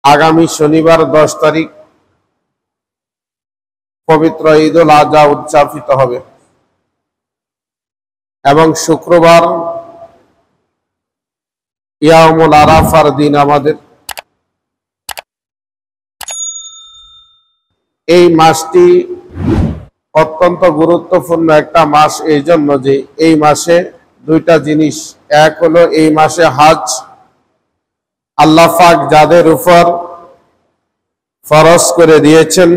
আগামী শনিবার 10 তারিখ পবিত্র ঈদ উল আযহা উদযাপিত হবে এবং শুক্রবার ইয়াউমুল আরাফার দিন আমাদের। এই মাসটি অত্যন্ত গুরুত্বপূর্ণ একটা মাস এই জন্য যে এই মাসে দুইটা জিনিস। এক হলো এই মাসে হজ আল্লাহ পাক যাদের উপর ফরজ করে দিয়েছেন,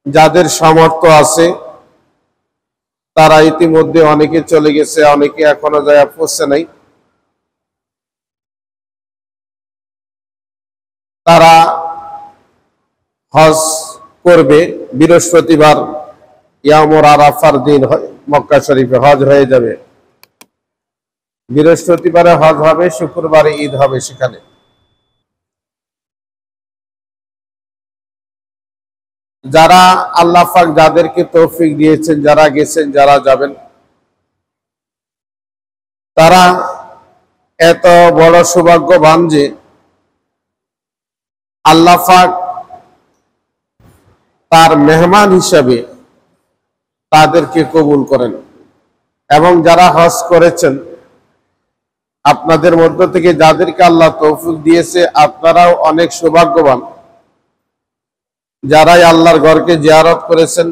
যাদের সামর্থ্য আছে তারা ইতিমধ্যে অনেকে চলে গেছে, অনেকে এখনো যায় পৌঁছে নাই। তারা হজ করবে। বৃহস্পতিবার ইয়াউমুল আরাফার দিন মক্কা শরীফে হজ হয়ে যাবে। বৃহস্পতিবারে হজ হবে, শুক্রবারে ঈদ হবে সেখানে। যারা আল্লাহ পাক যাদেরকে তৌফিক দিয়েছেন, যারা গেছেন, যারা যাবেন, তারা এত বড় সৌভাগ্যবান যে আল্লাহ পাক তার মেহমান হিসাবে তাদেরকে কবুল করেন। এবং যারা হজ করেছেন আপনাদের মধ্য থেকে যাদেরকে আল্লাহ তৌফিক দিয়েছে, আপনারাও অনেক সৌভাগ্যবান যারাই আল্লাহর ঘরকে জিয়ারত করেছেন,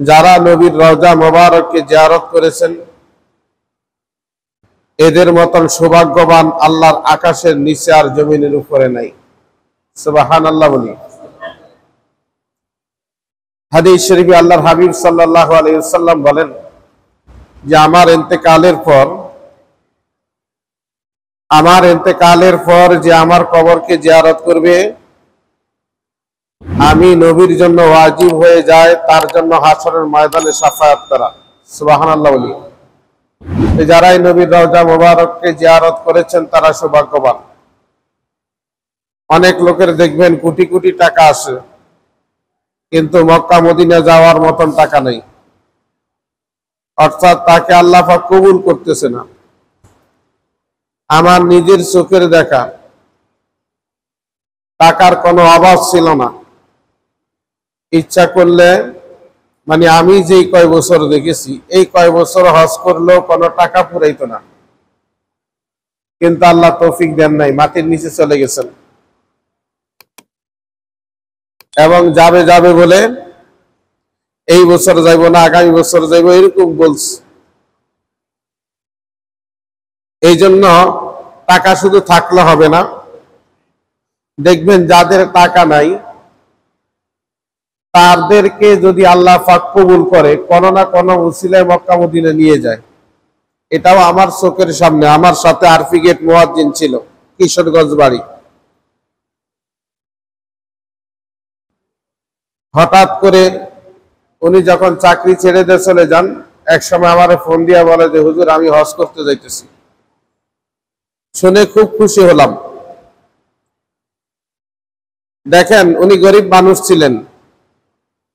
যারা নবীর রওজা মোবারককে জিয়ারত করেছেন। এদের মতন সৌভাগ্যবান আল্লাহর আকাশের নিচে আর জমিনের উপরে নাই। সুবহানাল্লাহ বলি। হাদিস শরীফে আল্লাহর হাবিব সাল্লাল্লাহু আলাইহি ওয়াসাল্লাম বলেন যে আমার ইন্তেকালের পর যে আমার কবরকে জিয়ারত করবে, আমি নবীর জন্য ওয়াজিব হয়ে যায় তার জন্য হাসরের ময়দানে শাফায়াত করা। সুবহানাল্লাহ বলি। যারাই নবীর রওজা মোবারককে জিয়ারত করেছেন তারা সৌভাগ্যবান। অনেক লোকের দেখবেন কোটি কোটি টাকা আসে, কিন্তু মক্কা মদিনা যাওয়ার মতন টাকা নেই, অর্থাৎ তাকে আল্লাহ পাক কবুল করতেছে না। আমার নিজের চোখের দেখা, টাকার কোনো অভাব ছিল না। ইচ্ছা করলে মানে আমি যেই কয় বছর দেখেছি, এই কয় বছর হজ করলেও কোনো টাকা ফুরাইতো না, কিন্তু আল্লাহ তৌফিক দেন নাই, মাটির নিচে চলে গেছেন। এবং যাবে যাবে বলে এই বছর যাইব না, আগামী বছর যাইব, এরকম বলছে। এই জন্য টাকা শুধু থাকলে হবে না। দেখবেন যাদের টাকা নাই তাদেরকে যদি আল্লাহ পাক কবুল করে, কোনো না কোনো উসিলায় মক্কা মদিনা নিয়ে যায়। এটাও আমার চোখের সামনে। আমার সাথে আরফি গেট মুয়াজ্জিন ছিল, কিশোরগঞ্জ বাড়ি। হঠাৎ করে উনি যখন চাকরি ছেড়ে দিয়ে চলে যান, এক সময় আমার ফোন দিয়া বলে যে হুজুর আমি হজ করতে যাইতেছি। শুনে খুব খুশি হলাম। দেখেন উনি গরিব মানুষ ছিলেন,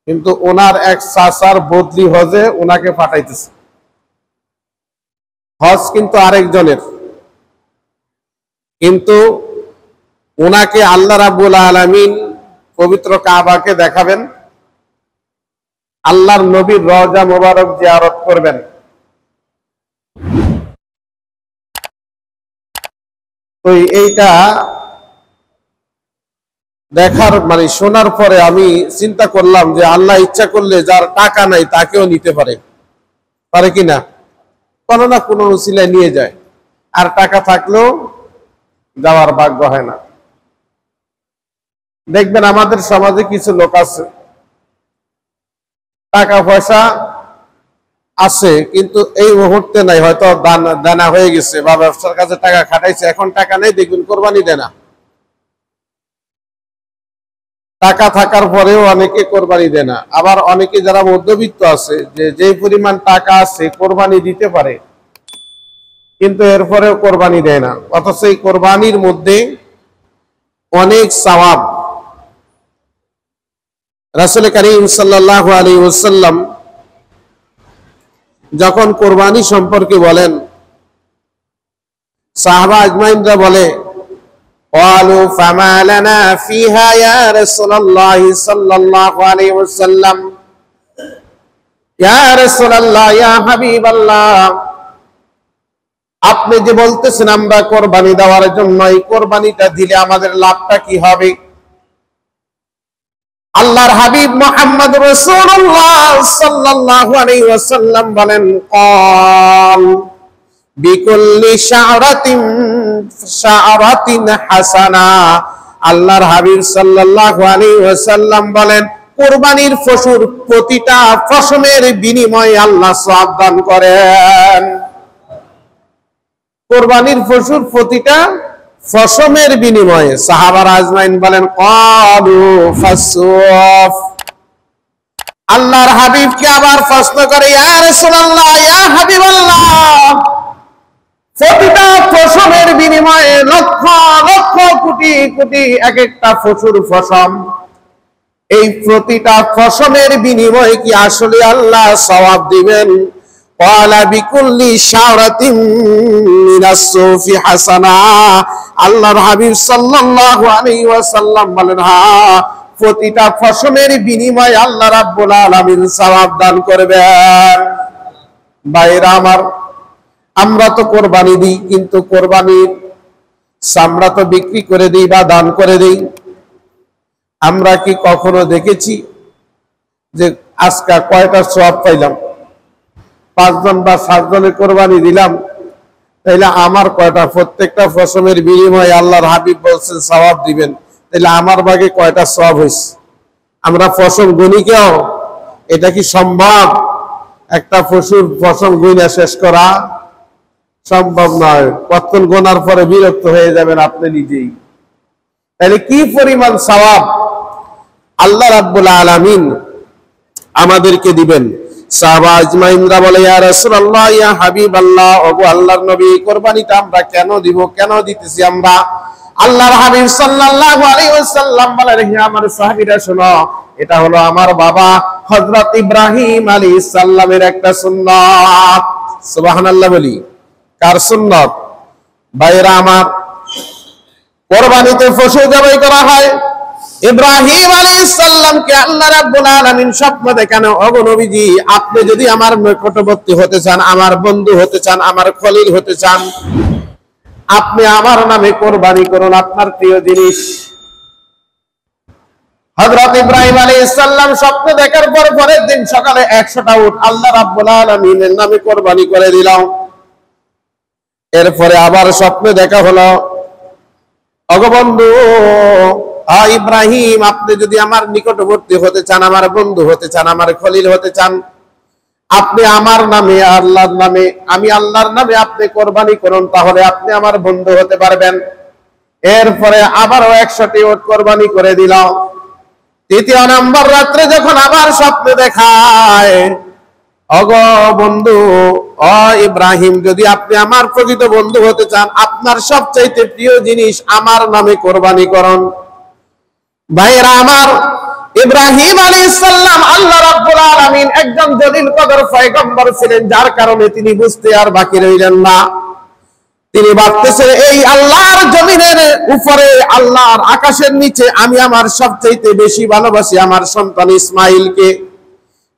কিন্তু ওনার এক চাচার বদলি হজে ওনাকে পাঠাইতেছে। হজ কিন্তু আরেকজনের, কিন্তু ওনাকে আল্লাহ রাব্বুল আলামিন পবিত্র কাবাকে দেখাবেন, আল্লাহর নবীর রওজা মোবারক জিয়ারত করবেন। তো এইটা দেখার মানে শোনার পরে আমি চিন্তা করলাম যে আল্লাহ ইচ্ছা করলে যার টাকা নাই তাকেও নিতে পারে কিনা, কোনো না কোনো উসিলায় নিয়ে যায়। আর টাকা থাকলেও যাওয়ার ভাগ্য হয় না। দেখবেন আমাদের সমাজে কিছু লোক আছে, টাকা পয়সা আছে কিন্তু এই মুহূর্তে নাই, হয়তো দানা হয়ে গেছে বা ব্যবসার কাছে টাকা খাটাইছে, এখন টাকা নেই, দেখবেন কোরবানি দেয় না। টাকা থাকার পরেও অনেকে কোরবানি দেয় না। আবার অনেকে যারা মধ্যবিত্ত আছে, যে পরিমাণ টাকা আছে কোরবানি দিতে পারে, কিন্তু এরপরেও কোরবানি দেয় না। অথচ এই কোরবানির মধ্যে অনেক সওয়াব। রাসূল কারীম সাল্লাল্লাহু আলাইহি ওয়াসাল্লাম যখন কোরবানি সম্পর্কে বলেন, সাহাবা আজমাইনরা বলে قالوا فما لنا فيها يا رسول الله صلى الله عليه وسلم يا رسول الله يا حبيب الله আপনি যে বলতেছেন আমরা কুরবানি দেওয়ার জন্য, এই কুরবানিটা দিলে আমাদের লাভটা কি হবে? আল্লাহর হাবিব মুহাম্মদ রাসূলুল্লাহ সাল্লাল্লাহু আলাইহি ওয়াসাল্লাম বলেন, ক্বাল বিকুল্লি শা'রাতিন হাসানা। আল্লাহর হাবিব সাল্লাল্লাহু আলাইহি ওয়াসাল্লাম বলেন, কুরবানির পশুর প্রতিটা পশমের বিনিময়ে আল্লাহ সওয়াব দান করেন। কুরবানির পশুর প্রতিটা পশমের বিনিময়ে। সাহাবারা আজমাইন বলেন, ক্বালু ফাসওয়াফ। আল্লাহর হাবিবকে আবার প্রশ্ন করে, ইয়া রাসূলুল্লাহ ইয়া হাবিবাল্লাহ, প্রতিটা পশমের বিনিময়ে লক্ষ লক্ষ কোটি কোটি এক একটা পশুর পশম, এই প্রতিটা পশমের বিনিময়ে কি আসলে আল্লাহ সওয়াব দিবেন? ক্বালা বিকুল্লি শা'রাতিন মিনাস সুফি হাসানা। আল্লাহর হাবিব সাল্লাল্লাহু আলাইহি ওয়াসাল্লাম বলেন, হ্যাঁ, প্রতিটা পশমের বিনিময়ে আল্লাহ রাব্বুল আলামিন সওয়াব দান করবেন। ভাইরা আমার, আমরা তো কোরবানি দিই, কিন্তু কোরবানির চামড়া তো বিক্রি করে দিই বা দান করে দিই। আমরা কি কখনো দেখেছি যে আজকে কয়টা সওয়াব পাইলাম? 5 জন বা 7 জনের কোরবানি দিলাম, তাইলে আমার কয়টা? প্রত্যেকটা পশমের বিনিময়ে আল্লাহর হাবিব বলছেন সওয়াব দিবেন, তাইলে আমার ভাগে কয়টা সওয়াব হইছে? আমরা পশম গুনি কেউ? এটা কি সম্ভব? একটা পশুর পশম গুনা শেষ করা সম্ভব নয়। কতক্ষণ গোনার পরে বিরক্ত হয়ে যাবেন আপনি নিজেই। তাহলে কি পরিমাণ সওয়াব আল্লাহ রাব্বুল আলামিন আমাদেরকে দিবেন। সাহাবা আজমাইনরা বলে, ইয়া রাসূলুল্লাহ ইয়া হাবিবাল্লাহ, ওগো আল্লাহর নবী, কুরবানিটা আমরা কেন দিব, কেন দিতেছি আমরা? আল্লাহর হাবিব সাল্লাল্লাহু আলাইহি ওয়াসাল্লাম বলেন, হে আমার সাহাবীরা শোনো, এটা হলো আমার বাবা হযরত ইব্রাহিম আলাইহিস সালামের একটা সুন্নাত। সুবহানাল্লাহ বলি। কার সুন্নাত? ভাইরা আমার, কুরবানিতে পশু জবাই করা হয়। ইব্রাহিম আলাইহিস সালামকে আল্লাহ রাব্বুল আলামিন স্বপ্ন দেখান, ওগো নবীজি, আপনি যদি আমার নিকটবর্তী হতে চান, আমার বন্ধু হতে চান, আমার খলিল হতে চান, আপনি আমার নামে কোরবানি করুন আপনার প্রিয় জিনিস। হযরত ইব্রাহিম আলাইহিস সালাম স্বপ্ন দেখার পর পরের দিন সকালে 100টা উট আল্লাহ রাব্বুল আলামিনের নামে কোরবানি করে দিলাম। এরপরে আবার স্বপ্ন দেখা হলো, ওগো বন্ধু ইব্রাহিম, আপনি যদি আমার নিকটবর্তী হতে চান, আমার বন্ধু হতে চান, আমার খলিল হতে চান, আপনি আমার নামে, আল্লাহর নামে, আমি আল্লাহর নামে আপনি কোরবানি করুন, তাহলে আপনি আমার বন্ধু হতে পারবেন। এরপরে আবারও 100টি উট কোরবানি করে দিলাম। তৃতীয় নম্বর রাত্রে যখন আবার স্বপ্ন দেখায়, ওগো বন্ধু ইব্রাহিম, যদি আপনি আমার প্রকৃত বন্ধু হতে চান, আপনার সবচাইতে প্রিয় জিনিস আমার নামে কোরবানি করুন। ভাইরা আমার, ইব্রাহিম আলাইহিস সালাম আল্লাহ রাব্বুল আলামিন একজন জলিল কদর পয়গম্বর ছিলেন, যার কারণে তিনি বুঝতে আর বাকি রইলেন না। তিনি ভাবতেছেন, এই আল্লাহর জমিনের উপরে, আল্লাহর আকাশের নিচে আমি আমার সবচাইতে বেশি ভালোবাসি আমার সন্তান ইসমাইলকে।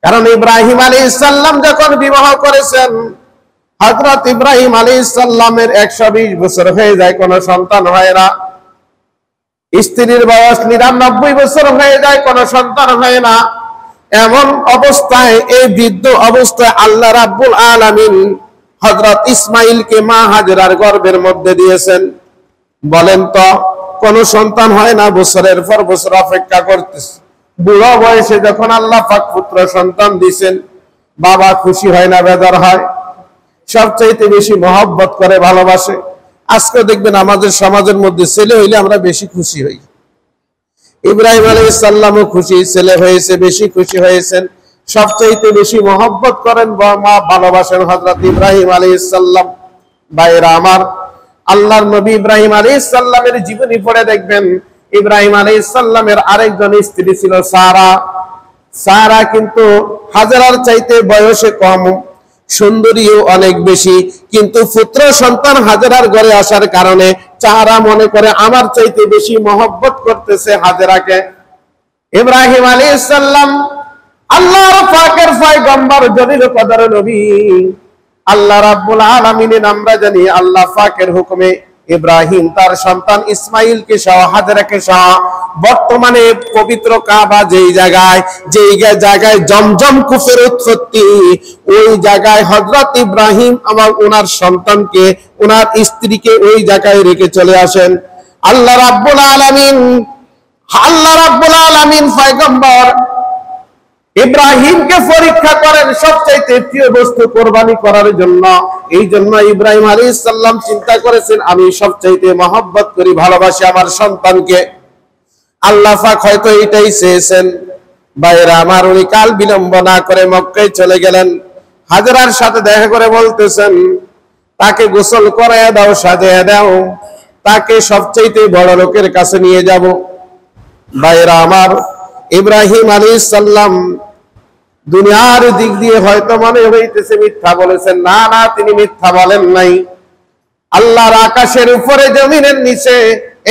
কারণ ইব্রাহিম আলাইহিস সালাম যখন বিবাহ করেছেন, হযরত ইব্রাহিম আলাইহিস সালামের 120 বছর হয়ে যায়, কোনো সন্তান হয় না। স্ত্রীর বয়স 99 বছর হয়ে যায়, কোনো সন্তান হয় না। এমন অবস্থায়, এই বৃদ্ধ অবস্থায় আল্লাহ রাব্বুল আলামিন হযরত ইসমাইলকে মা হাজেরার গর্ভের মধ্যে দিয়েছেন। বলেন তো, কোন সন্তান হয় না, বছরের পর বছর অপেক্ষা করতেছে। বুড়ো বয়সে যখন আল্লাহ পাক পুত্র সন্তান দিয়েছেন, বাবা খুশি হয় না, বেজার হয়? সবচাইতে বেশি মহব্বত করে, ভালোবাসে। আজকে দেখবেন আমাদের সমাজের মধ্যে ছেলে হইলে আমরা বেশি খুশি হই। ইব্রাহিম আলাইহিস সালামও খুশি, ছেলে হয়েছে, বেশি খুশি হয়েছেন। সবচাইতে বেশি মহব্বত করেন বা ভালোবাসেন হযরত ইব্রাহিম আলাইহিস সালাম। ভাইরা আমার, আল্লাহর নবী ইব্রাহিম আলাইহিস সালামের জীবনী পড়ে দেখবেন, ইব্রাহিম আলাইহিস সালামের আরেকজন স্ত্রী ছিল সারা। সারা কিন্তু হাজেরার চাইতে বয়সে কম। সুন্দরীও অনেক বেশি, কিন্তু পুত্র সন্তান হাজেরার ঘরে আসার কারণে চারা মনে করে আমার চাইতে বেশি মহব্বত করতেছে হাজেরাকে। ইব্রাহিম আলাইহিস সালাম আল্লাহর পাকের পয়গম্বর জলিল কদর নবী, আল্লাহ রাব্বুল আলামিনের আমরা জানি আল্লাহ পাকের হুকুমে ইব্রাহিম তার সন্তান ইসমাইলকে সহ হাজেরাকে সহ বর্তমানে পবিত্র কাবা যেই জায়গায় জমজম কূপের উৎপত্তি, ওই জায়গায় হযরত ইব্রাহিম আমার ওনার সন্তানকে ওনার স্ত্রীকে ওই জায়গায় রেখে চলে আসেন। আল্লাহ রাব্বুল আলামিন পয়গম্বর ইব্রাহিমকে পরীক্ষা করেন সবচাইতে প্রিয় বস্তু কোরবানি করার জন্য। এই জন্য ইব্রাহিম আলাইহিস সালাম চিন্তা করেছেন আমি সবচাইতে মহব্বত করি, ভালোবাসি আমার সন্তানকে। আল্লাহ পাক হয়তো এটাই চেয়েছেন। ভাইরা আমার, উনি কাল বিলম্ব না করে মক্কায় চলে গেলেন। হাজেরার সাথে দেখা করে বলতেছেন তাকে গোসল করায় দাও, সাজিয়ে দাও, তাকে সবচাইতে বড় লোকের কাছে নিয়ে যাব। ভাইরা আমার, ইব্রাহিম আলাইহিস সালাম দুনিয়ার দিক দিয়ে হয়তো মনে হইতেছে মিথ্যা বলেছেন, না না, তিনি মিথ্যা বলেন নাই। আল্লাহর আকাশের উপরে জমিনের নিচে,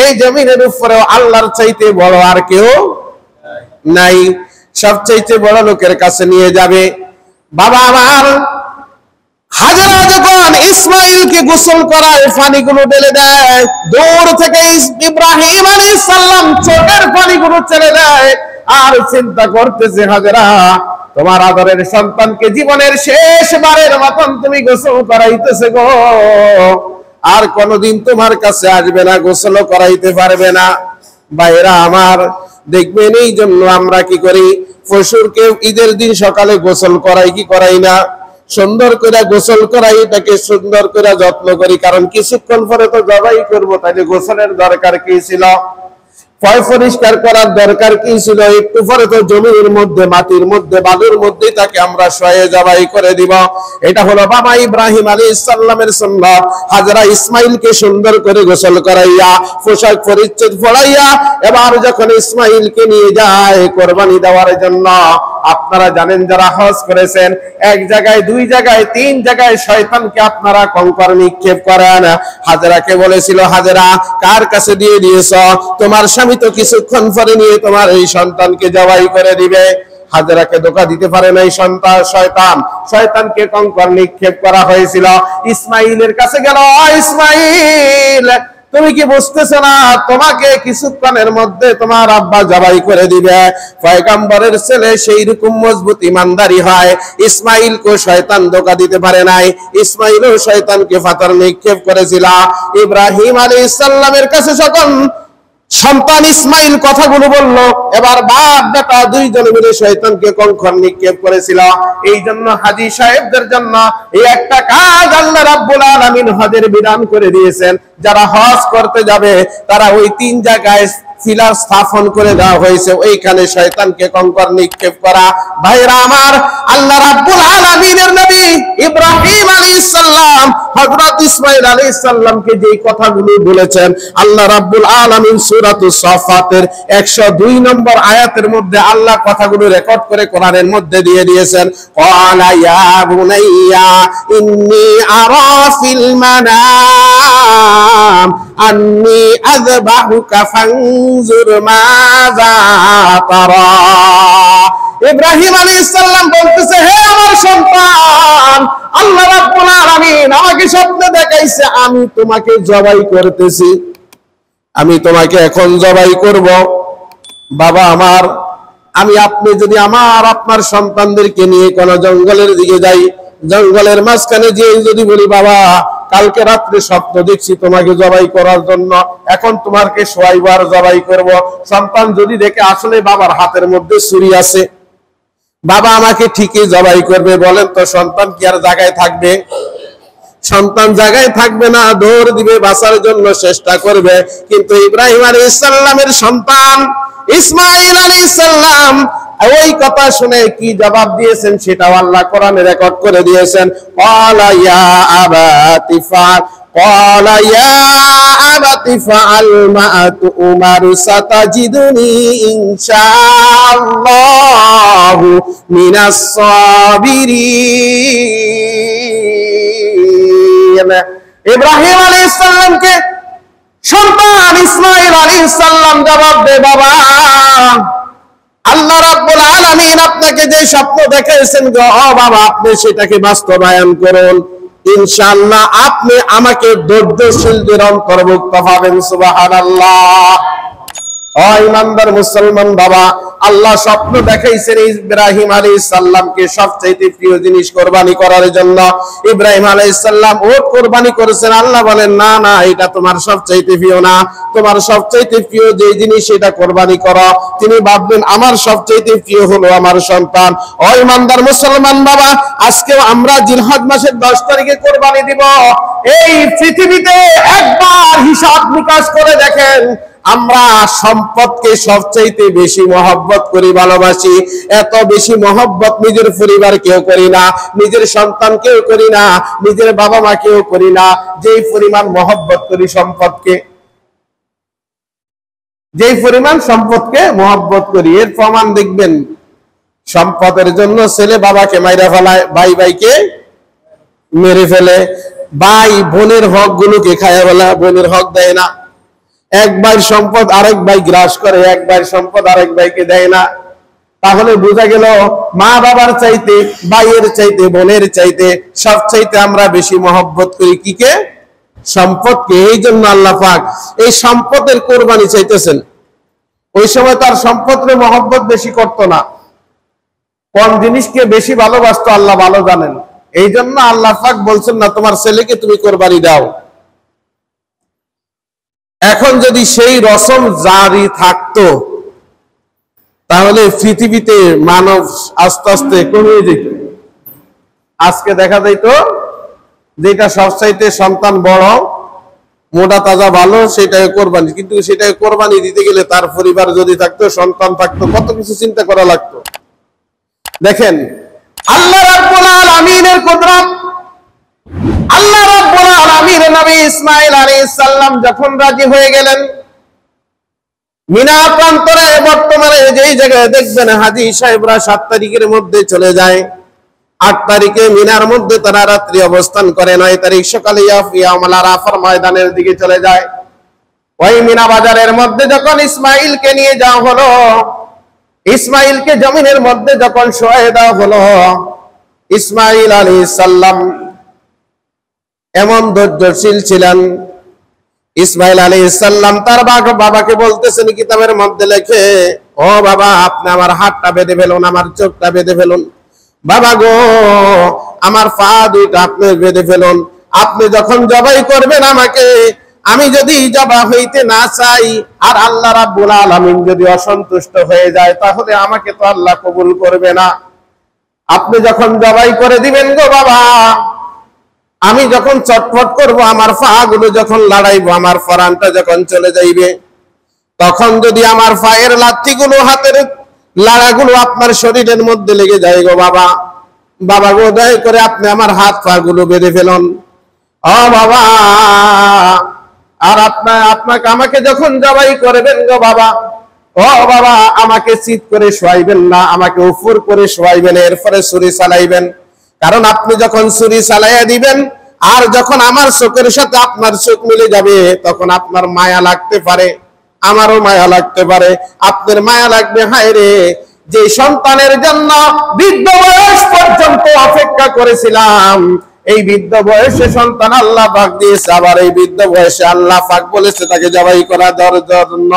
এই জমিনের উপরেও আল্লাহর চাইতে বড় আর কেউ নাই। সবচাইতে বড় লোকের কাছে নিয়ে যাবে। বাবা আমার, হাজেরা যখন ইসমাইলকে গোসল করায় পানিগুলো ঢেলে দেয়, দূর থেকে ইব্রাহিম আলাইহিস সালাম চোখের পানিগুলো ছেড়ে দেয় আর চিন্তা করতেছে হাজেরা তোমার আদরের সন্তানকে জীবনের শেষবারের মতন তুমি গোসল করাইতেছে গো, আর কোনদিন তোমার কাছে আসবে না, গোসল করাইতে পারবে না। ভাইরা আমার, দেখবেন এই জন্য আমরা কি করি, পশুরকে ঈদের দিন সকালে গোসল করাই কি করাই না, সুন্দর করে গোসল করাই, এটাকে সুন্দর করে যত্ন করি, কারণ কিছুক্ষণ পরে তো জবাই করবো, তাইলে গোসলের দরকার কি ছিল, পয় পরিষ্কার করার দরকার কি ছিল, একটু পরে তো জমির মধ্যে, মাটির মধ্যে, বালুর মধ্যে তাকে আমরা শয়ে জবাই করে দিব। এটা হলো বাবা ইব্রাহিম আলাইহিস সালামের সুন্নাত। হাজেরা ইসমাইলকে সুন্দর করে গোসল করাইয়া, পোশাক পরিচ্ছদ পরাইয়া, এবার যখন ইসমাইলকে নিয়ে যায় কোরবানি দেওয়ার জন্য, আপনারা জানেন যারা হজ করেছেন, এক জায়গায়, দুই জায়গায়, তিন জায়গায় শয়তানকে আপনারা কঙ্কর নিক্ষেপ করেন। হাজেরাকে বলেছিল, হাজেরা কার কাছে দিয়ে দিয়েছ, তোমার স্বামী তো কিছুক্ষণ পরে নিয়ে তোমার এই সন্তানকে জবাই করে দিবে। হাজেরাকে ধোঁকা দিতে পারে নাই শয়তানকে কঙ্কর নিক্ষেপ করা হয়েছিল। ইসমাইলের কাছে গেল, ইসমাইল তুমি কি বুঝতেছো না, তোমাকে কিছুক্ষণের মধ্যে তোমার আব্বা জবাই করে দিবে। পয়গম্বরের ছেলে সেই রকম মজবুত ইমানদারি হয়। ইসমাইলকে শয়তান ধোঁকা দিতে পারে নাই, ইসমাইলও শয়তানকে পাথর নিক্ষেপ করেছিল। ইব্রাহিম আলাইহিস সালামের কাছে যখন সন্তান ইসমাইল কথাগুলো বলল, এবার বাপ বেটা দুইজনে মিলে শয়তানকে কঙ্কর নিক্ষেপ করেছিল। এই জন্য হাজী সাহেবদের জন্য এই একটা কাজ আল্লাহ রাব্বুল আলামিন হজের বিধান করে দিয়েছেন। যারা হজ করতে যাবে তারা ওই তিন জায়গায় পিলার স্থাপন করে দেওয়া হয়েছে, ওইখানে শয়তানকে কঙ্কর নিক্ষেপ করা। ভাইরা আমার, আল্লাহ রাব্বুল আলামিনের নবী ইব্রাহিম আলাইহিস সালাম হযরত ইসমাঈল আলাইহিস সালামকে যে কথাগুলো বলেছেন, আল্লাহ রাব্বুল আলামিন সূরাতুস সাফাতের 102 নম্বর আয়াতের মধ্যে আল্লাহ কথাগুলো রেকর্ড করে কোরআনের মধ্যে দিয়ে দিয়েছেন। ক্বালা ইয়া বুনাইয়া ইন্নী আরা ফিল মানাম আন্নী আযবাহুকা ফানজুর মাযা তারা। ইব্রাহিম আলাইহিস সালাম বলতেছে, হে আমার সন্তান, আল্লাহ রাব্বুল আলামিন আমাকে স্বপ্নে দেখাইছে আমি তোমাকে জবাই করতেছি, আমি তোমাকে এখন জবাই করব। বাবা আমার, আপনি যদি আপনার সন্তানদেরকে নিয়ে কোন জঙ্গলের দিকে যাই, জঙ্গলের মাঝখানে যে যদি বলি, বাবা কালকে রাত্রে স্বপ্ন দেখছি তোমাকে জবাই করার জন্য, এখন তোমাকে শোয়াইবার জবাই করব, সন্তান যদি দেখে আসলে বাবার হাতের মধ্যে ছুরি আছে, বাবা আমাকে ঠিকই জবাই করবে, বলেন তো সন্তান কি আর জায়গায় থাকবে? সন্তান জায়গায় থাকবে না, দৌড় দিবে, বাঁচার জন্য চেষ্টা করবে। কিন্তু ইব্রাহিম আলাইহিস সালামের সন্তান ইসমাঈল আলাইহিস সালাম ওই কথা শুনে কি জবাব দিয়েছেন সেটাও আল্লাহ কোরআনে রেকর্ড করে দিয়েছেন। ক্বালা ইয়া আবাতি قال يا أبت افعل ما تؤمر ستجدني إن شاء الله من الصابرين ইব্রাহিম আলাইহিস সালামকে সন্তান ইসমাঈল আলাইহিস সালাম জবাব দেয়, বাবা আল্লাহ রাব্বুল আলামিন আপনাকে যে স্বপ্ন দেখাইছেন গো বাবা, আপনি সেটাকে বাস্তবায়ন করুন, ইনশাআল্লাহ আপনি আমাকে ধৈর্যশীলদের অন্তর্ভুক্ত হবেন। সুবহানাল্লাহ। ও ইমানদার মুসলমান বাবা, আল্লাহ স্বপ্ন দেখাইছেন ইব্রাহিম আলাইহিস সালামকে সবচেয়ে প্রিয় জিনিস কুরবানি করার জন্য। ইব্রাহিম আলাইহিস সালাম ওট কুরবানি করেছেন। আল্লাহ বলেন, না না, এটা তোমার সবচেয়ে প্রিয় না, তোমার সবচেয়ে প্রিয় যে জিনিস সেটা কুরবানি করো। তিনি ভাবলেন আমার সবচেয়ে প্রিয় হলো আমার সন্তান। ও ইমানদার মুসলমান বাবা, আজকে আমরা জিলহজ মাসের 10 তারিখে কুরবানি দিব। এই পৃথিবীতে একবার হিসাব নিকাশ করে দেখেন, আমরা সম্পদকে সবচাইতে বেশি মহব্বত করি, ভালোবাসি। এত বেশি মহব্বত নিজের পরিবারকেও করি না, নিজের সন্তানকেও করি না, নিজের বাবা মাকেও করি না। যেই পরিমাণ মহব্বত করি সম্পদকে, যেই পরিমাণ সম্পদকে মহব্বত করি, এর প্রমাণ দেখবেন। সম্পদের জন্য ছেলে বাবাকে মাইরা ফেলায়, ভাই ভাইকে মেরে ফেলে, ভাই বোনের হক গুলোকে খায়া ফেলা, বোনের হক দেয় না। এক ভাইয়ের সম্পদ আরেক ভাই গ্রাস করে, এক ভাইয়ের সম্পদ আরেক ভাইকে দেয় না। তাহলে বোঝা গেল মা বাবার চাইতে, ভাইয়ের চাইতে, বোনের চাইতে সবচাইতে আমরা বেশি মহব্বত করি কিকে? সম্পদকে। এই জন্য আল্লাহ পাক এই সম্পদের কোরবানি চাইতেছেন। ওই সময় তার সম্পদের মহব্বত বেশি করতো না, কোন জিনিসকে বেশি ভালোবাসতো আল্লাহ ভালো জানেন। এই জন্য আল্লাহ পাক বলছেন না তোমার ছেলেকে তুমি কোরবানি দাও। এখন যদি সেই রসম জারি থাকতো তাহলে পৃথিবীতে মানব আস্তে আস্তে কমে যেত। আজকে দেখা যাইত যেটা সবচাইতে সন্তান বড়, মোটা তাজা ভালো, সেটাই কোরবানি। কিন্তু সেটাই কোরবানি দিতে গেলে তার পরিবার যদি থাকতো, সন্তান থাকতো, কত কিছু চিন্তা করা লাগতো। দেখেন আল্লাহ রাব্বুল আলামিনের কুদরত। আল্লাহ রাব্বুল আলামিন নবী ইসমাঈল আলাইহিস সালাম যখন রাজি হয়ে গেলেন, মিনা প্রান্তরে বর্তমানে যেই জায়গায় দেখবেন হাজী সাহেবরা 7 তারিখের মধ্যে চলে যায়, 8 তারিখে মিনার মধ্যে তারা রাত্রি অবস্থান করে, 9 তারিখ সকালে ইয়াউমুল আরাফার ময়দানের দিকে চলে যায়। ওই মিনা বাজারের মধ্যে যখন ইসমাঈলকে নিয়ে যাওয়া হলো, ইসমাঈলকে জমিনের মধ্যে যখন শোয়ায় দেওয়া হলো, ইসমাঈল আলাইহিস সালাম এমন ধৈর্যশীল ছিলেন। ইসমাঈল আলাইহিস সালাম তার বাবাকে বলতেছেন, কিতাবের মধ্যে লেখে, ও বাবা আপনি আমার হাতটা বেঁধে ফেলুন, আমার চোখটা বেঁধে ফেলুন, বাবা গো আমার পা দুইটা আপনি বেঁধে ফেলুন। আপনি যখন জবাই করবেন আমাকে, আমি যদি জবা হইতে না চাই আর আল্লাহ রাব্বুল আলামিন যদি অসন্তুষ্ট হয়ে যায়, তাহলে আমাকে তো আল্লাহ কবুল করবে না। আপনি যখন জবাই করে দিবেন গো বাবা, আমি যখন চটপট করব, আমার পা গুলো যখন লড়াইবো, আমার ফরানটা যখন চলে যাইবে, তখন যদি আমার পায়ের লাথিগুলো, হাতের লাড়াগুলো আপনার শরীরের মধ্যে লেগে যায় গো বাবা, বাবা গো দয়া করে আপনি আমার হাত পা গুলো বেঁধে ফেলুন। ও বাবা, আর আপনাকে আমাকে যখন জবাই করবেন গো বাবা, ও বাবা আমাকে চিৎ করে শোয়াইবেন না, আমাকে উপর করে শোয়াইবেন, এরপরে ছুরি চালাইবেন। কারণ আপনি যখন ছুরি চালাইয়া দিবেন আর যখন আমার চোখের সাথে আপনার চোখ মিলে যাবে, তখন আপনার মায়া লাগতে পারে, আমারও মায়া লাগতে পারে, আপনার মায়া লাগবে। হায় রে, যে সন্তানের জন্য বৃদ্ধ বয়স পর্যন্ত অপেক্ষা করেছিলাম, এই বৃদ্ধ বয়সে সন্তান আল্লাহ পাক দিয়েছে, আবার এই বৃদ্ধ বয়সে আল্লাহ পাক বলেছে তাকে জবাই করা জন্য।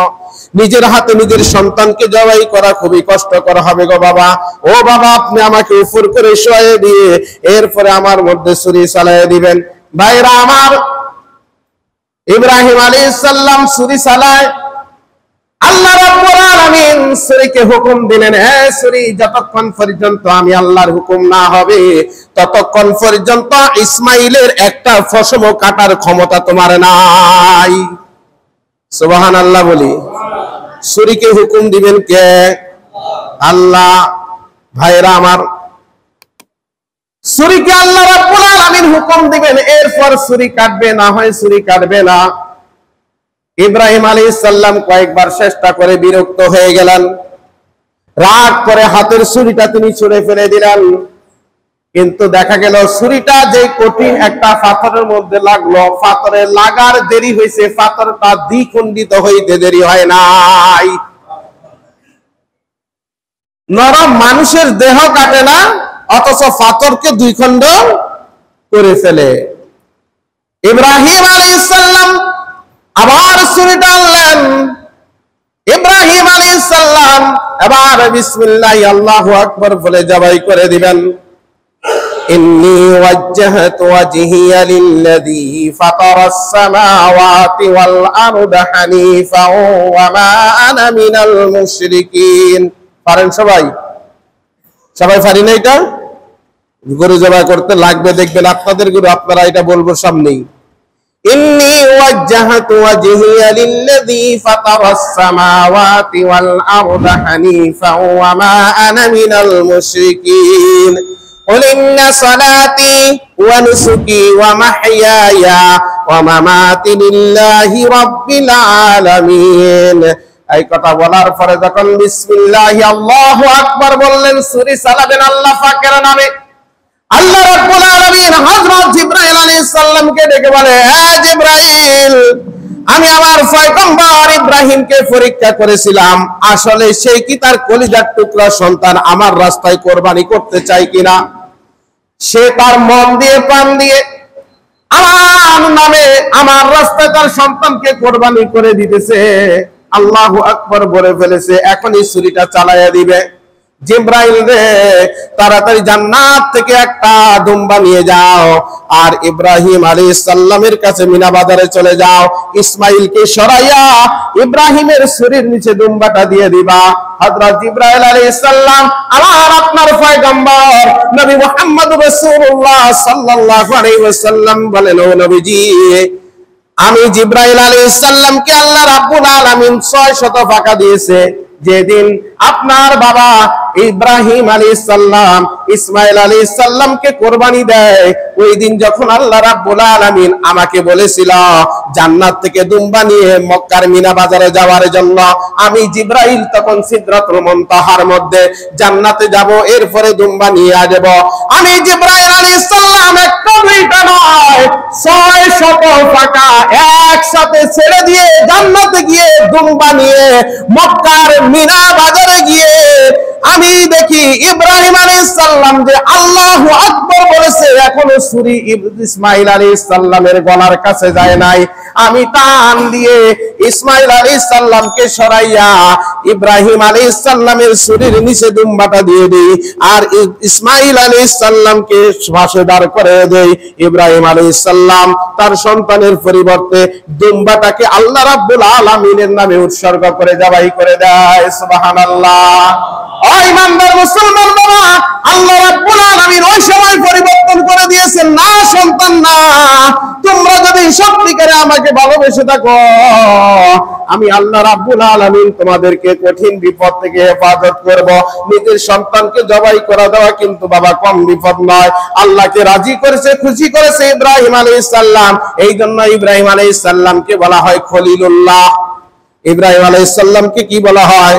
নিজের হাতে নিজের সন্তানকে জবাই করা খুবই কষ্টকর হবে গো বাবা। ও বাবা আপনি আমাকে উপর করে শোয়াইয়ে দিয়ে এরপরে আমার মধ্যে ছুরি চালাইয়ে দিবেন। ভাইরা আমার, ইব্রাহিম আলাইহিস সালাম ছুরি চালায়, আল্লাহ রাব্বুল আলামিন ছুরিকে হুকুম দিলেন, হে ছুরি যতক্ষণ পর্যন্ত আমি আল্লাহর হুকুম না হবে ততক্ষণ পর্যন্ত ইসমাইলের একটা ফসম কাটার ক্ষমতা তোমার নাই। সুবহানাল্লাহ বলি। ছুরিকে হুকুম দিবেন কে? আল্লাহ। ভাইরা আমার, ছুরিকে আল্লাহ রাব্বুল আলামিন হুকুম দিবেন, এরপর ছুরি কাটবে, না হয় ছুরি কাটবে না। ইব্রাহিম আলাইহিস সালাম কয়েকবার চেষ্টা করে বিরক্ত হয়ে গেলেন, রাগ করে হাতের ছুরিটা তিনি ছুঁড়ে ফেলে দিলেন। কিন্তু দেখা গেল ছুরিটা যে কঠিন একটা পাথরের মধ্যে লাগলো, পাথরে লাগার দেরি হয়েছে, পাথরটা দ্বিখণ্ডিত হইতে দেরি হয় নাই। নরম মানুষের দেহ কাটে না, অথচ পাথরকে দুই খণ্ড করে ফেলে। ইব্রাহিম আলাইহিস সালাম আবার ছুরিটা আনলেন। ইব্রাহিম আলাইহিস সালাম এবার বিসমিল্লাহ আল্লাহু আকবার বলে জবাই করে দিবেন। ইন্নী ওয়াজ্জাহতু ওয়াজহিয়া লিল্লাযী ফাতারাস সামাওয়াতি ওয়াল আরদা হানিফা ওয়া মা আনা মিনাল মুশরিকিন। পারেন সবাই? সবাই পারি না এটা? গরু জবাই করতে লাগবে, দেখবেন আপনাদের গরু, আপনারা এটা বলবো সামনেই। ইন্নী ওয়াজ্জাহতু ওয়াজহিয়া লিল্লাযী ফাতারাস সামাওয়াতি ওয়াল আরদা হানিফা ওয়া মা আনা মিনাল মুশরিকিন। قل إن صلاتي ونسكي ومحياي ومماتي لله رب العالمين। এই কথা বলার পরে যখন বিসমিল্লাহ আল্লাহু আকবার বললেন, ছুরি চালাবেন আল্লাহ পাকের নামে। আল্লাহ রাব্বুল আলামিন হযরত জিবরাইল আলাইহিস সালামকে ডেকে বলে, হে জিবরাইল, আমি আমার পয়গম্বর ইব্রাহিমকে পরীক্ষা করেছিলাম, আসলে সে কি তার কলিজার টুকরা সন্তান আমার রাস্তায় কোরবানি করতে চায় কিনা। সে তার মন দিয়ে প্রাণ দিয়ে আমার নামে আমার রাস্তায় তার সন্তানকে কোরবানি করে দিতেছে। আল্লাহু আকবার বলে ফেলেছে, এখনই ছুরিটা চালাইয়া দিবে। জিবরাইল রে, তাড়াতাড়ি জান্নাত থেকে একটা দুম্বা নিয়ে যাও, আর ইব্রাহিম আলাইহিস সালামের কাছে মিনা বাজারে চলে যাও, ইসমাইলকে সরাইয়া ইব্রাহিমের ছুরির নিচে দুম্বাটা দিয়ে দিবা। হযরত জিবরাইল আলাইহিস সালাম আমার আপনার পয়গম্বর নবী মুহাম্মদ রাসূলুল্লাহ সাল্লাল্লাহু আলাইহি ওয়াসাল্লাম বলেন, ও নবীজি, আমি জিবরাইল আলাইহিস সালামকে আল্লাহ রাব্বুল আলামিন 600 টাকা দিয়েছে। যেদিন আপনার বাবা ইব্রাহিম আলাইহিস সালাম ইসমাইল আলাইহিস সালামকে কোরবানি দেয়, ওই দিন যখন আল্লাহ রাব্বুল আলামিন আমাকে বলেছিল জান্নাত থেকে দুম্বা নিয়ে মক্কার মিনা বাজারে যাওয়ার জন্য, আমি জিবরাইল তখন সিদরাতুল মুনতাহার মধ্যে জান্নাতে যাব, এরপরে দুম্বা নিয়ে আসব। আমি জিবরাইল আলাইহিস সালাম একটা দুইটা নয় 600 টাকা একসাথে ছেড়ে দিয়ে জান্নাতে গিয়ে দুম্বা নিয়ে মক্কার মিনা বাজারে গিয়ে আমি দেখি ইব্রাহিম আলাইহিস সালাম যে আল্লাহু আকবার বলেছে, এখনো ছুরি ইসমাইল আলাইহিস সালামের গলার কাছে যায় নাই। আমি টান দিয়ে ইসমাইল আলাইহিস সালামকে সরাইয়া ইব্রাহিম আলাইহিস সালামের ছুরির নিচে দুম্বাটা দিয়ে দেই, আর ইসমাইল আলাইহিস সালামকে পাশে দাঁড় করে দেই। ইব্রাহিম আলাইহিস সালাম তার সন্তানের পরিবর্তে দুম্বাটাকে আল্লাহ রাব্বুল আলামিনের নামে উৎসর্গ করে জবাই করে দেয়। সুবহানাল্লাহ। ও ইমানদার মুসলমান বাবা, আল্লাহ রাব্বুল আলামিন ওই সময় পরিবর্তন করে দিয়েছেন, না সন্তান না, তোমরা যদি সত্যিকারে আমাকে ভালোবেসে থাকো, আমি আল্লাহ রাব্বুল আলামিন তোমাদেরকে কঠিন বিপদ থেকে হেফাজত করব। নিজের সন্তানকে জবাই করা দেওয়া কিন্তু বাবা কম বিপদ নয়। আল্লাহকে রাজি করেছে, খুশি করেছে ইব্রাহিম আলাইহিস সালাম, এই জন্য ইব্রাহিম আলাইহিস সালামকে বলা হয় খলিলুল্লাহ। ইব্রাহিম আলাইহিস সালামকে কি বলা হয়?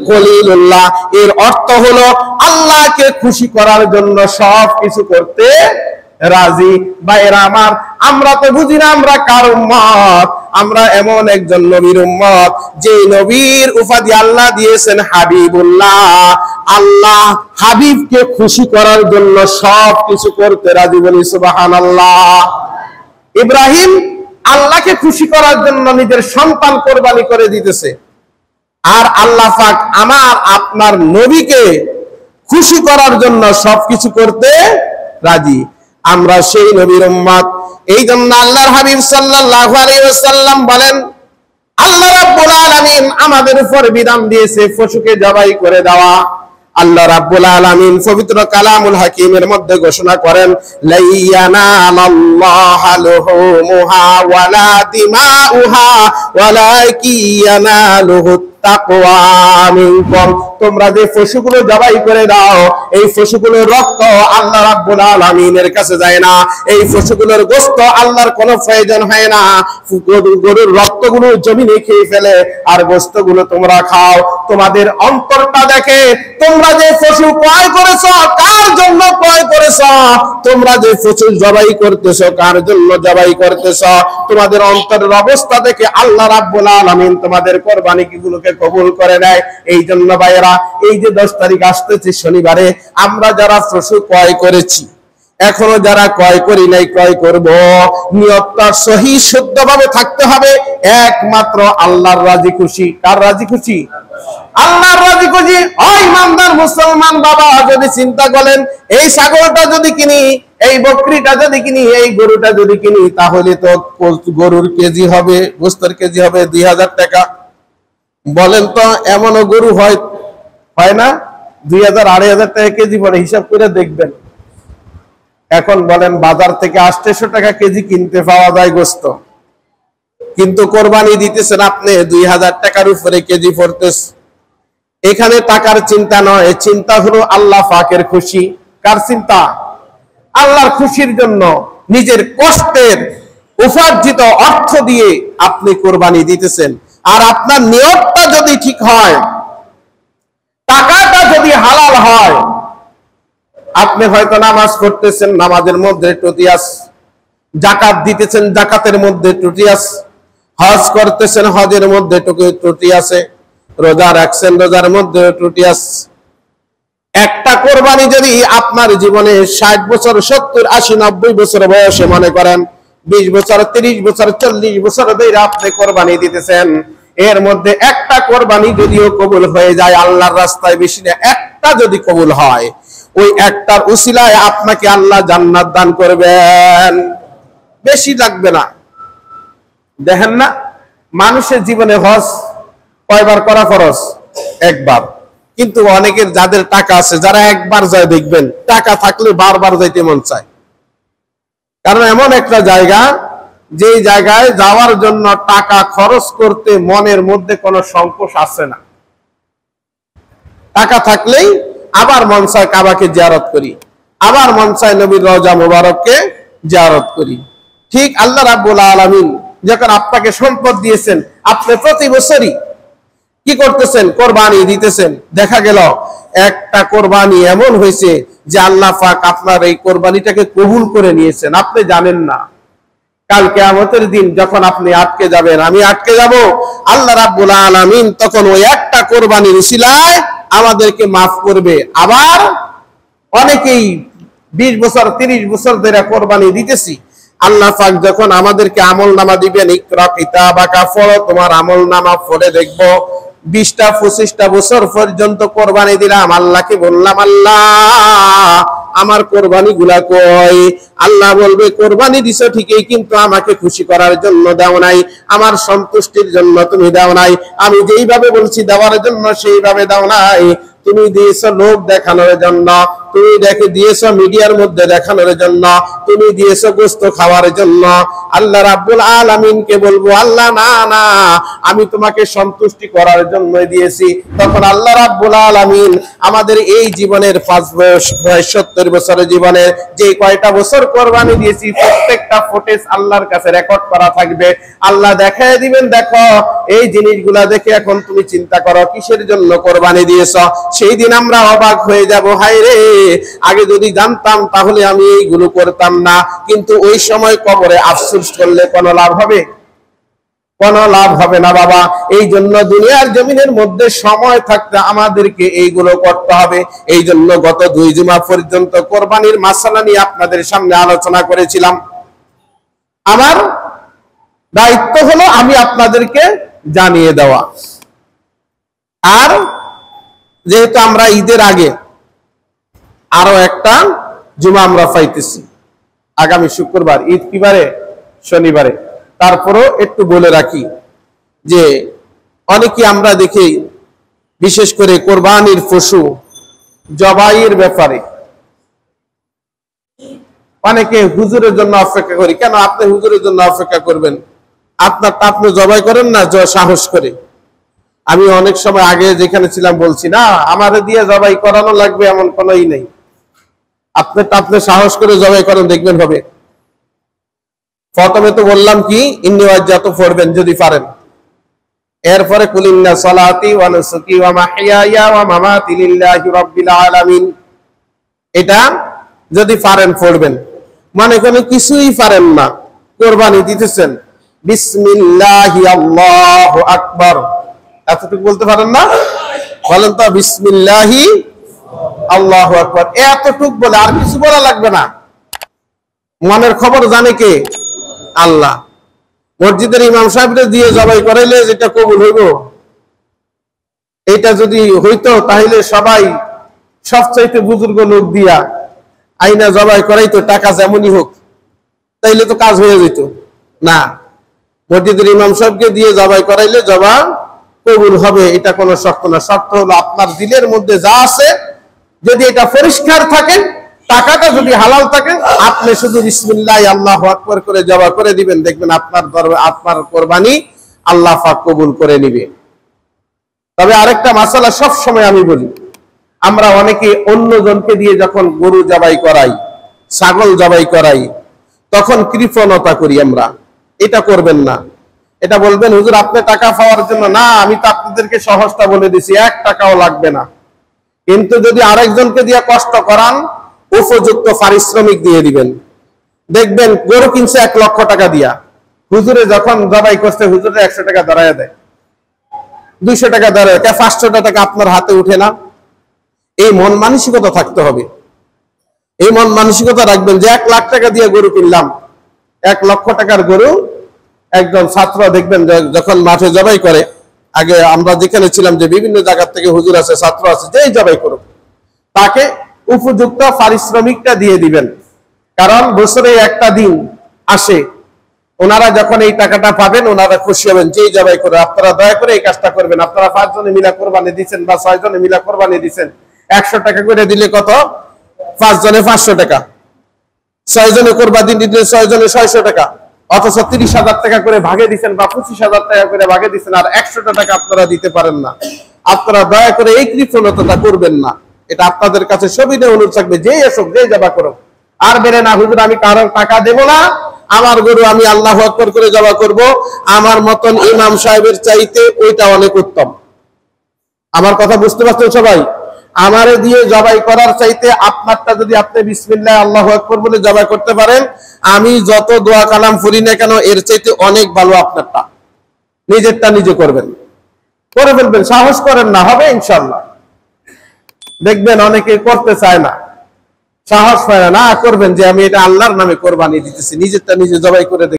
খলিলুল্লাহ। এর অর্থ হলো আল্লাহকে খুশি করার জন্য সব কিছু করতে রাজি। ভাইরা আমার, আমরা তো বুঝি না আমরা কার উম্মত। আমরা এমন একজন নবীর উম্মত যে নবীর উপাধি আল্লাহ দিয়েছেন হাবিবুল্লাহ। আল্লাহ হাবিবকে খুশি করার জন্য সব কিছু করতে রাজি, বলি সুবহানাল্লাহ। ইব্রাহিম আল্লাহকে খুশি করার জন্য নিজের সন্তান কোরবানি করে দিতেছে, আর আল্লাহ পাক আমার আপনার নবীকে খুশি করার জন্য সবকিছু করতে রাজি। আমরা সেই নবীর উম্মত। এই জন্য আল্লাহর হাবিব সাল্লাল্লাহু আলাইহি ওয়াসাল্লাম বলেন, আল্লাহ রাব্বুল আলামিন আমাদের উপর বিধান দিয়েছে পশুকে জবাই করে দেওয়া। আল্লাহ রাব্বুল আলামিন পবিত্র কালামুল হাকিমের মধ্যে ঘোষণা করেন, লা ইয়ানালাল্লাহু লুহুমুহা ওয়ালা দিমাউহা ওয়ালাকিন ইয়ানালুহু তাকওয়া মিনকুম, তোমরা যে পশুগুলো জবাই করে দাও এই পশুগুলোর রক্ত আল্লাহ রাব্বুল আলামিনের কাছে যায় না, এই পশুগুলোর গোশত আল্লাহর কোনো প্রয়োজন হয় না। গরুর রক্তগুলো জমিনে খেয়ে ফেলে আর গোশতগুলো তোমরা খাও। তোমাদের অন্তরটা দেখে, তোমরা যে পশু ক্রয় করেছো কার জন্য ক্রয় করেছো, তোমরা যে পশু জবাই করতেছো কার জন্য জবাই করতেছো, তোমাদের অন্তরের অবস্থা দেখে আল্লাহ রাব্বুল আলামিন তোমাদের কোরবানিগুলোকে কবুল করে নেয়। এই জন্য ভাইয়েরা, এই যে 10 তারিখ আসতেছে শনিবারে, আমরা যারা পশু ক্রয় করেছি, এখনো যারা ক্রয় করি নাই ক্রয় করব, নিয়তটা সহি শুদ্ধভাবে থাকতে হবে, একমাত্র আল্লাহর রাজি খুশি। কার রাজি খুশি? আল্লাহর রাজি খুশি। ওই ইমানদার মুসলমান বাবা যদি চিন্তা করেন, এই ছাগলটা যদি কিনি, এই বকরিটা যদি কিনি, এই গরুটা যদি কিনি, তাহলে তো গরুর কেজি হবে, গোশতের কেজি হবে 2000 টাকা। বলেন তো এমনও গরু হয় না 2000-2500 টাকা কেজি পরে? হিসাব করে দেখবেন। এখন বলেন বাজার থেকে 800 টাকা কেজি কিনতে পাওয়া যায় গোশত, কিন্তু কোরবানি দিতেছেন আপনি 2000 টাকার উপরে কেজি পড়তেছে। এখানে টাকার চিন্তা নয়, চিন্তা হলো আল্লাহ পাকের খুশি। কার চিন্তা? আল্লাহর খুশির জন্য নিজের কষ্টের উপার্জিত অর্থ দিয়ে আপনি কোরবানি দিতেছেন। আর আপনার নিয়তটা যদি ঠিক হয়, টাকাটা যদি হালাল হয়, আপনি হয়তো নামাজ পড়তেছেন, নামাজের মধ্যে ত্রুটি আছে, যাকাত দিতেছেন, যাকাতের মধ্যে ত্রুটি আছে, হজ করতেছেন, হজের মধ্যে ত্রুটি আছে, রোজা রাখছেন, রোজার মধ্যে ত্রুটি আছে। একটা কোরবানি যদি আপনার জীবনে 60 বছর, 70, 80, 90 বছর বয়সে মনে করেন 20 বছর, 30 বছর, 40 বছর ধরে আপনি কোরবানি দিতেছেন, এর মধ্যে একটা কোরবানি যদিও কবুল হয়ে যায় আল্লাহর রাস্তায়, বেশি না, একটা যদি কবুল হয়, ওই একটার উসিলায় আপনাকে আল্লাহ জান্নাত দান করবেন, বেশি লাগবে না। দেখেন না, মানুষের জীবনে হজ কয়বার করা ফরজ? একবার। কিন্তু অনেকের যাদের টাকা আছে, যারা একবার যায় দেখবেন, টাকা থাকলে বারবার যাইতে মন চায়। কারণ এমন একটা জায়গা, যে জায়গায় যাওয়ার জন্য টাকা খরচ করতে মনের মধ্যে কোনো সংকোচ আসে না। টাকা থাকলেই আবার মন চায় কাবাকে জিয়ারত করি, আবার মন চায় নবীর রওজা মুবারককে জিয়ারত করি। ঠিক আল্লাহ রাব্বুল আলামিন যখন আপনাকে সম্পদ দিয়েছেন, আপনি প্রতি বছরই কি করতেছেন? কোরবানি দিতেছেন। দেখা গেল একটা কোরবানি এমন হয়েছে যে আল্লাহ পাক আপনার এই কোরবানিটাকে কবুল করে নিয়েছেন, আপনি জানেন না। কাল কিয়ামতের দিন যখন আপনি আটকে যাবেন, আমি আটকে যাব, আল্লাহ রাব্বুল আলামিন তখন ওই একটা কোরবানির উসিলায় আমাদেরকে মাফ করবে। আবার অনেকেই 20 বছর 30 বছর ধরে কোরবানি দিতেছি, আল্লাহ পাক যখন আমাদেরকে আমলনামা দিবেন, ইকরা কিতাবাকা, পড়ো তোমার আমলনামা, পড়ে দেখবো 20টা 25টা বছর পর্যন্ত কোরবানি দিলাম, আল্লাহকে বললাম আল্লাহ আমার কোরবানি গুলা কই? আল্লাহ বলবে কোরবানি দিছো ঠিকই, কিন্তু আমাকে খুশি করার জন্য দাও নাই, আমার সন্তুষ্টির জন্য তুমি দাও নাই, আমি যেইভাবে বলছি দেওয়ার জন্য সেইভাবে দাও নাই, তুমি দিয়েছো লোক দেখানোর জন্য, তুমি দিয়েছো মিডিয়ার মধ্যে দেখানোর জন্য, তুমি দিয়েছো গোশত খাওয়ার জন্য। আল্লাহ রাব্বুল আলামিনকে বলবো আল্লাহ না না, আমি তোমাকে সন্তুষ্টি করার জন্য দিয়েছি। তখন আল্লাহ রাব্বুল আলামিন আমাদের এই জীবনের 70 বছরের জীবনের যে কয়টা বছর কোরবানি দিয়েছি, প্রত্যেকটা ফুটেজ আল্লাহর কাছে রেকর্ড করা থাকবে। আল্লাহ দেখায় দিবেন, দেখো এই জিনিসগুলা দেখে এখন তুমি চিন্তা করো কিসের জন্য কোরবানি দিয়েছো। সেই দিন আমরা অবাক হয়ে যাব, হায় রে, আগে যদি জানতাম তাহলে আমি এইগুলো করতাম না। কিন্তু ওই সময় কবরে আফসোস করলে কোনো লাভ হবে? কোনো লাভ হবে না বাবা। এই জন্য দুনিয়ার জমিনের মধ্যে সময় থাকতে আমাদেরকে এইগুলো করতে হবে। এই জন্য গত 2 জুমা পর্যন্ত কোরবানির মাসালা নিয়ে আপনাদের সামনে আলোচনা করেছিলাম। আমার দায়িত্ব হলো আমি আপনাদেরকে জানিয়ে দেওয়া। আর যেহেতু আমরা ঈদের আগে আরো একটা জুমা আমরা পাইতেছি, আগামী শুক্রবার, ঈদ কি বারে? শনিবারে। তারপরও একটু বলে রাখি যে অনেকে আমরা দেখি, বিশেষ করে কোরবানির পশু জবাইয়ের ব্যাপারে অনেকে হুজুরের জন্য অপেক্ষা করি। কেন আপনি হুজুরের জন্য অপেক্ষা করবেন? আপনারটা আপনি জবাই করেন না সাহস করে। আমি অনেক সময় আগে যেখানে ছিলাম বলছি না আমারে দিয়ে জবাই করানো লাগবে এমন কোনোই নেই, আপনি সাহস করে জবাই করেন দেখবেন হবে। প্রথমে তো বললাম কি ইন্নী ওয়াজ্জাহতু পড়বেন যদি পারেন, এরপরে কুল ইন্না সলাতি ওয়া নুসুকি ওয়া মাহইয়ায়া ওয়া মামাতি লিল্লাহি রাব্বিল আলামিন, এটা যদি পারেন পড়বেন। মানে কোনো কিছুই পারেন না, কুরবানি দিতেছেন, বিসমিল্লাহি আল্লাহু আকবার, এতটুকু বলতে পারেন না? বলেন তো বিসমিল্লাহি আল্লাহু আকবার, এতটুকু বলে আর কিছু বলা লাগবে না। মনের খবর জানে কে? আল্লাহ। মসজিদের ইমাম সাহেবরে দিয়ে জবাই করাইলে যেটা কবুল হইব, এটা যদি হইতো তাহলে সবাই সবচাইতে বুজুর্গ লোক দিয়া আইনা জবাই করাইতো, টাকা যেমনই হোক, তাইলে তো কাজ হয়ে যেত না। মসজিদের ইমাম সাহেবকে দিয়ে জবাই করাইলে জবা কবুল হবে, এটা কোনো শর্ত না। শর্ত হলো আপনার দিলের মধ্যে যা আছে যদি এটা পরিষ্কার থাকে, টাকাটা যদি হালাল থাকে, আপনি শুধু বিসমিল্লাহ আল্লাহু আকবার করে জবাই করে দিবেন, দেখবেন আপনার কোরবানি আল্লাহ পাক কবুল করে নিবে। তবে আরেকটা মাসালা সব সময় আমি বলি, আমরা অনেকে অন্য জনকে দিয়ে যখন গরু জবাই করাই, ছাগল জবাই করাই, তখন কৃপণতা করি আমরা, এটা করবেন না। এটা বলবেন হুজুর আপনি টাকা পাওয়ার জন্য, না আমি তো আপনাদেরকে সহজটা বলে দিছি, 1 টাকাও লাগবে না। কিন্তু যদি আরেকজনকে দিয়ে কষ্ট করান, উপযুক্ত পারিশ্রমিক দিয়ে দিবেন। দেখবেন গরু কিনছে 1 লক্ষ টাকা দিয়া, হুজুরে যখন জবাই করছে হুজুরে 100 টাকা ধরাইয়া দেয়, 200 টাকা ধরায়, 500 টাকা আপনার হাতে উঠে না। এই মন মানসিকতা থাকতে হবে, এই মন মানসিকতা রাখবেন যে 1 লাখ টাকা দিয়ে গরু কিনলাম, 1 লক্ষ টাকার গরু। একজন ছাত্র দেখবেন যখন মাঠে জবাই করে, আগে আমরা যেখানে ছিলাম যে বিভিন্ন জায়গা থেকে হুজুর আছে, ছাত্র আছে, যেই জবাই করুক তাকে উপযুক্ত পারিশ্রমিকটা দিয়ে দিবেন। কারণ বছরে একটা দিন আসে, ওনারা যখন এই টাকাটা পাবেন ওনারা খুশি হবেন, যেই জবাই করে। আপনারা দয়া করে এই কাজটা করবেন। আপনারা 5 জনে মিলা কোরবানি দিচ্ছেন বা 6 জনে মিলা কোরবানি দিচ্ছেন, 100 টাকা করে দিলে কত? 5 জনে 500 টাকা, 6 জনে কোরবানি দিলে 6 জনে 600 টাকা, অথচ 30,000 টাকা করে ভাগে দিচ্ছেন বা 25,000 টাকা করে ভাগে দিচ্ছেন, আর 100 টাকা আপনারা দিতে পারেন না। আপনারা দয়া করে এই কৃপণতাটা করবেন না। এটা আপনাদের কাছে সবিনয় অনুরোধ থাকবে, যেই আসুক যেই জবা করুক, আর বেরে না হুজুর আমি কারোর টাকা দেব না, আমার গরু আমি আল্লাহু আকবার করে জবা করব, আমার মতন ইমাম সাহেবের চাইতে ওইটা অনেক উত্তম। আমার কথা বুঝতে পারছেন সবাই? আমারে দিয়ে জবাই করার চাইতে আপনারটা যদি আপনি বিসমিল্লাহ আল্লাহু আকবার বলে জবাই করতে পারেন, আমি যত দোয়া কালাম পড়ি না কেন এর চাইতে অনেক ভালো আপনারটা। নিজেরটা নিজে করবেন, করে ফেলবেন, সাহস করেন না, হবে ইনশাআল্লাহ। দেখবেন অনেকে করতে চায় না, সাহস পায় না, করবেন যে আমি এটা আল্লাহর নামে কোরবানি দিতেছি, নিজেরটা নিজে জবাই করে